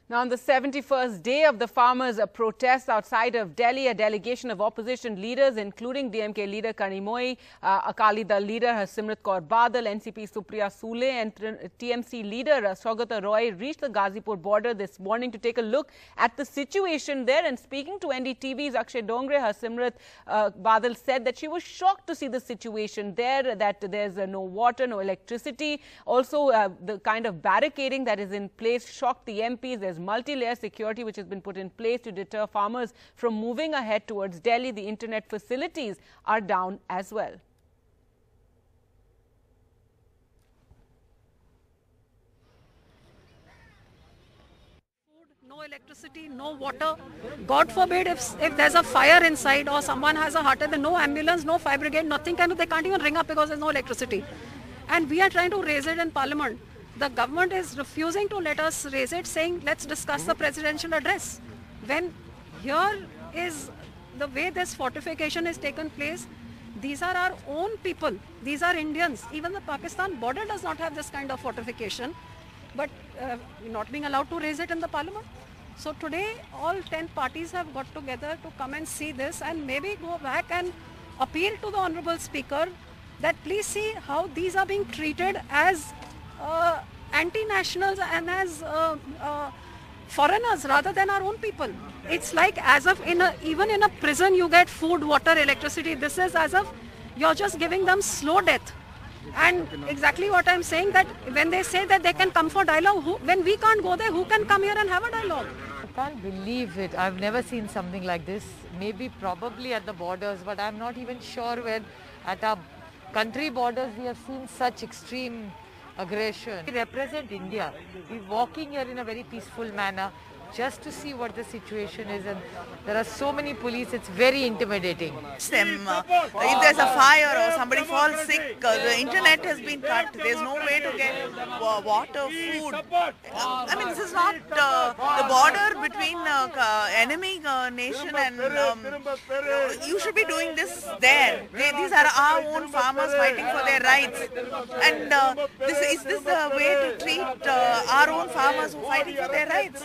Now, on the 71st day of the farmers' protest outside of Delhi, a delegation of opposition leaders, including DMK leader Kanimoi, Akali Dal leader Harsimrat Kaur Badal, NCP Supriya Sule and TMC leader Saugata Roy reached the Ghazipur border this morning to take a look at the situation there. And speaking to NDTV's Akshay Dongre, Harsimrat Badal said that she was shocked to see the situation there, that there's no water, no electricity. Also, the kind of barricading that is in place shocked the MPs. There's multi-layer security which has been put in place to deter farmers from moving ahead towards Delhi. The internet facilities are down as well. No electricity, no water. God forbid if there's a fire inside or someone has a heart attack, no ambulance, no fire brigade, nothing can do. They can't even ring up because there's no electricity. And we are trying to raise it in Parliament. The government is refusing to let us raise it, saying let's discuss the presidential address. When here is the way this fortification is taken place, these are our own people. These are Indians. Even the Pakistan border does not have this kind of fortification. But not being allowed to raise it in the Parliament. So today all 10 parties have got together to come and see this and maybe go back and appeal to the Honourable Speaker that please see how these are being treated as anti-nationals and as foreigners rather than our own people. It's like as if even in a prison you get food, water, electricity. This is as if you're just giving them slow death. And exactly what I'm saying, that when they say that they can come for dialogue, when we can't go there, who can come here and have a dialogue? I can't believe it. I've never seen something like this. Maybe probably at the borders, but I'm not even sure when at our country borders we have seen such extreme aggression. We represent India. We're walking here in a very peaceful manner just to see what the situation is, and there are so many police, it's very intimidating. If there's a fire or somebody falls sick, the internet has been cut, there's no way to get water, food. I mean, this is not the border between enemy nation and you should be doing this there. These are our own farmers fighting for their rights, and is this the way to treat our own farmers who are fighting for their rights?